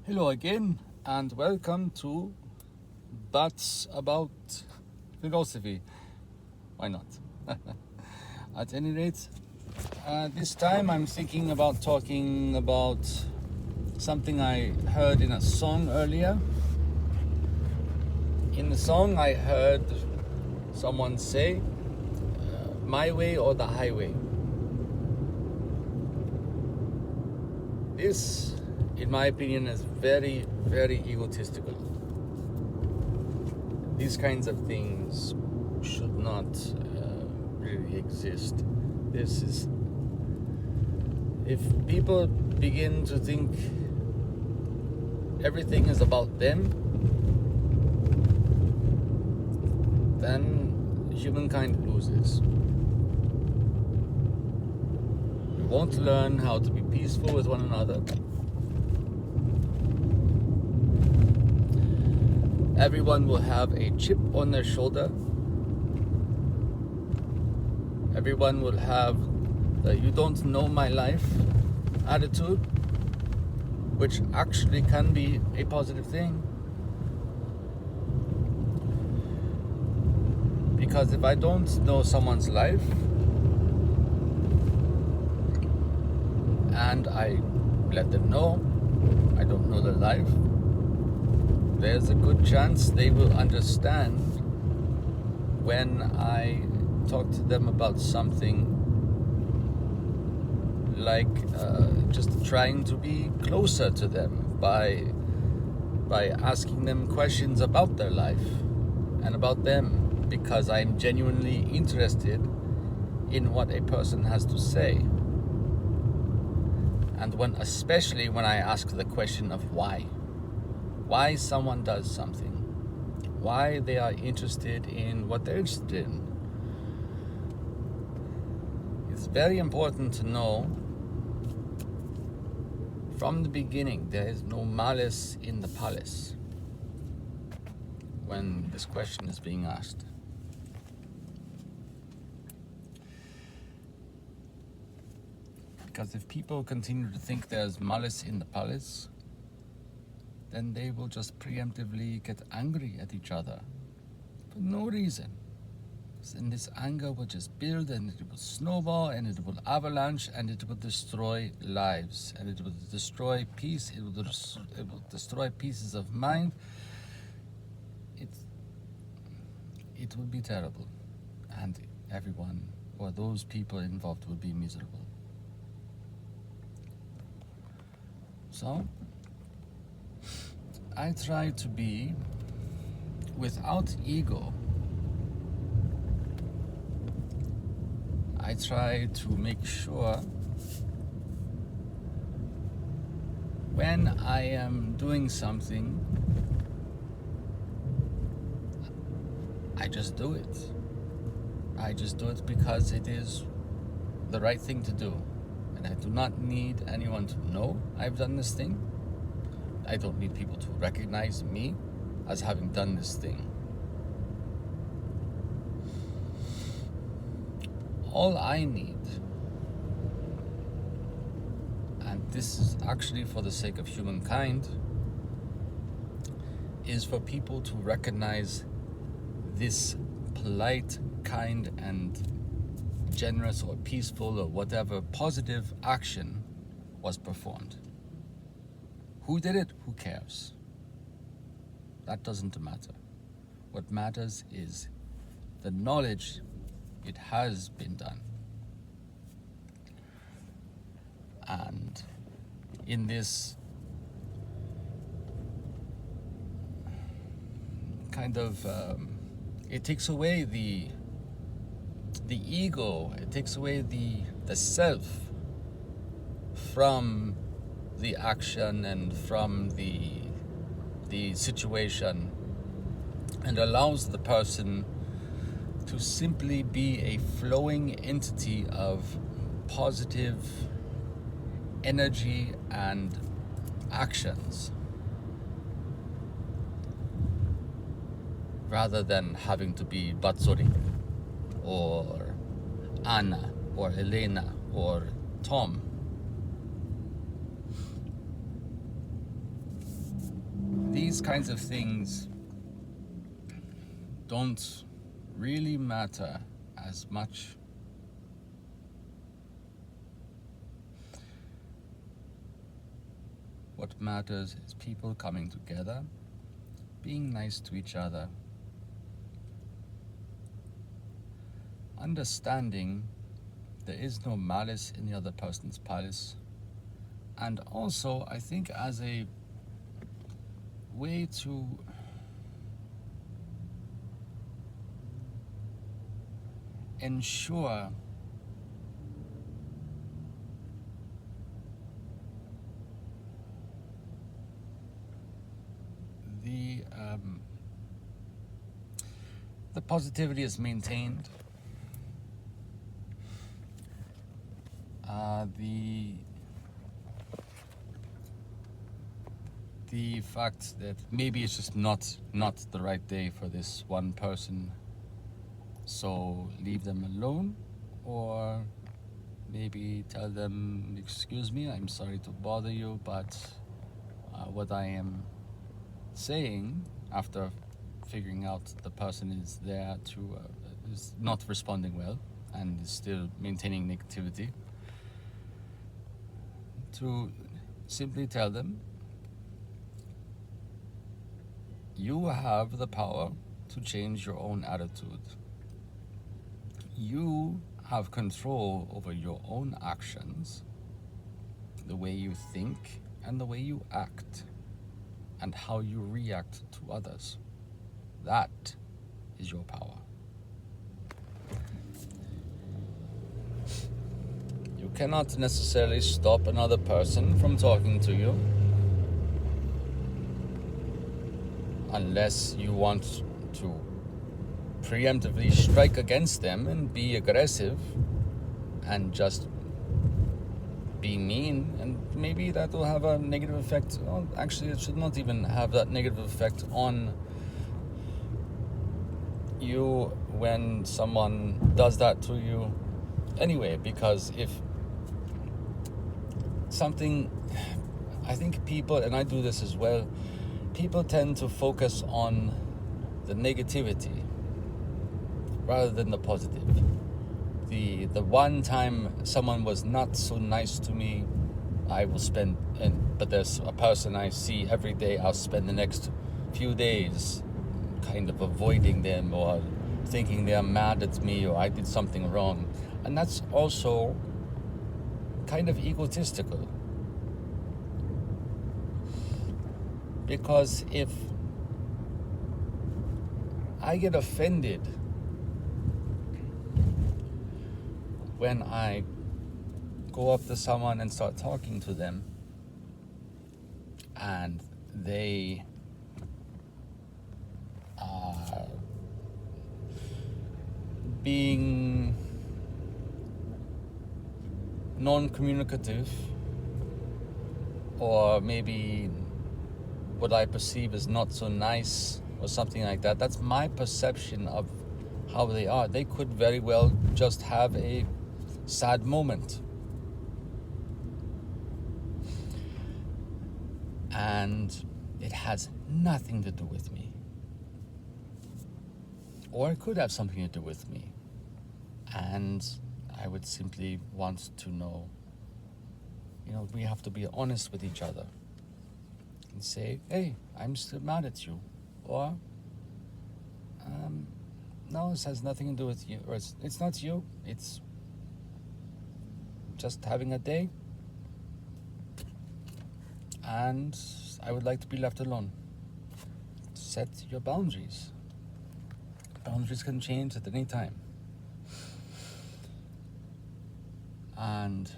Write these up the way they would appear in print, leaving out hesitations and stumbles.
Hello again, and welcome to Batz about philosophy. Why not? At any rate, this time I'm thinking about talking about something I heard in a song earlier. In the song, I heard someone say, "My way or the highway." This, in my opinion, is very, very egotistical. These kinds of things should not really exist. If people begin to think everything is about them, then humankind loses. We won't learn how to be peaceful with one another. Everyone will have a chip on their shoulder. Everyone will have the "you don't know my life" attitude, which actually can be a positive thing. Because if I don't know someone's life and I let them know I don't know their life, there's a good chance they will understand when I talk to them about something like just trying to be closer to them by asking them questions about their life and about them, because I'm genuinely interested in what a person has to say. And especially when I ask the question of why someone does something, why they are interested in what they're interested in. It's very important to know from the beginning there is no malice in the palace when this question is being asked. Because if people continue to think there's malice in the palace, then they will just preemptively get angry at each other for no reason. And this anger will just build, and it will snowball, and it will avalanche, and it will destroy lives, and it will destroy peace. It will destroy pieces of mind. It will be terrible, and everyone or those people involved will be miserable. So I try to be without ego. I try to make sure when I am doing something, I just do it. I just do it because it is the right thing to do. And I do not need anyone to know I've done this thing. I don't need people to recognize me as having done this thing. All I need, and this is actually for the sake of humankind, is for people to recognize this polite, kind, and generous or peaceful or whatever positive action was performed. Who did it? Who cares? That doesn't matter. What matters is the knowledge it has been done. And in this kind of, it takes away the ego, it takes away the self from the action and from the situation, and allows the person to simply be a flowing entity of positive energy and actions, rather than having to be Batzorig or Anna or Elena or Tom. these kinds of things don't really matter as much. What matters is people coming together, being nice to each other, understanding there is no malice in the other person's palace, and also I think as a way to ensure the positivity is maintained. The fact that maybe it's just not the right day for this one person, so leave them alone, or maybe tell them, excuse me, I'm sorry to bother you, but what I am saying, after figuring out the person is there to is not responding well and is still maintaining negativity, to simply tell them, you have the power to change your own attitude. You have control over your own actions, the way you think and the way you act, and how you react to others. That is your power. You cannot necessarily stop another person from talking to you unless you want to preemptively strike against them and be aggressive and just be mean, and maybe that will have a negative effect. Well, actually, it should not even have that negative effect on you when someone does that to you anyway, because if something, I think people, and I do this as well, people tend to focus on the negativity rather than the positive. The one time someone was not so nice to me, I will spend, but there's a person I see every day, I'll spend the next few days kind of avoiding them or thinking they're mad at me or I did something wrong. And that's also kind of egotistical. Because if I get offended when I go up to someone and start talking to them, and they are being non-communicative, or maybe what I perceive as not so nice or something like that, that's my perception of how they are. They could very well just have a sad moment. And it has nothing to do with me. Or it could have something to do with me. And I would simply want to know, we have to be honest with each other and say, hey, I'm still mad at you. Or, no, this has nothing to do with you. Or it's not you, it's just having a day. And I would like to be left alone. Set your boundaries. Boundaries can change at any time. And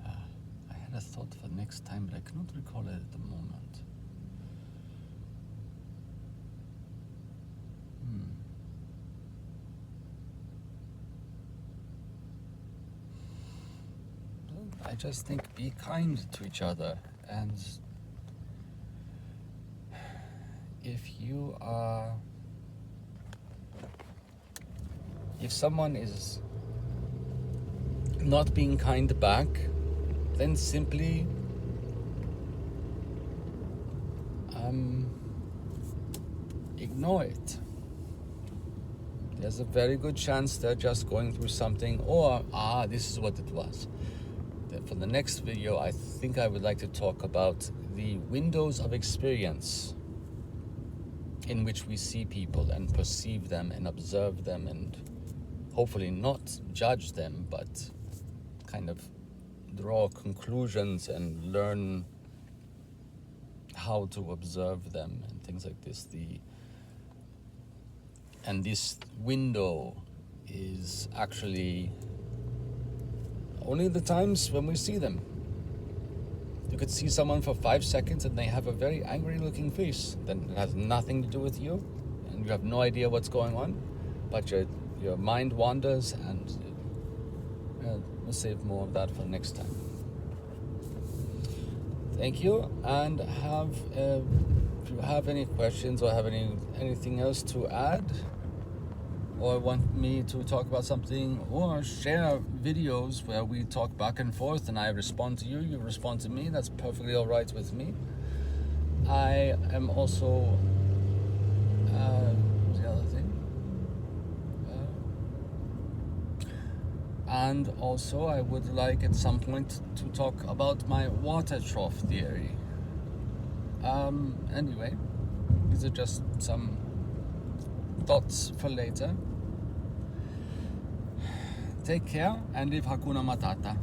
I had a thought for next time, but I cannot recall it at the moment. I just think be kind to each other, and if someone is not being kind back, then simply ignore it. There's a very good chance they're just going through something, or this is what it was. For the next video, I think I would like to talk about the windows of experience in which we see people and perceive them and observe them, and hopefully not judge them, but kind of draw conclusions and learn how to observe them and things like this. And this window is actually only the times when we see them. You could see someone for 5 seconds and they have a very angry looking face. Then it has nothing to do with you, and you have no idea what's going on, but your mind wanders, and we'll save more of that for next time. Thank you, and if you have any questions or have anything else to add, or want me to talk about something, or share videos where we talk back and forth and I respond to you, you respond to me, that's perfectly all right with me. I am also, what's the other thing? And also I would like at some point to talk about my water trough theory. Anyway, these are just some thoughts for later. Take care and live Hakuna Matata.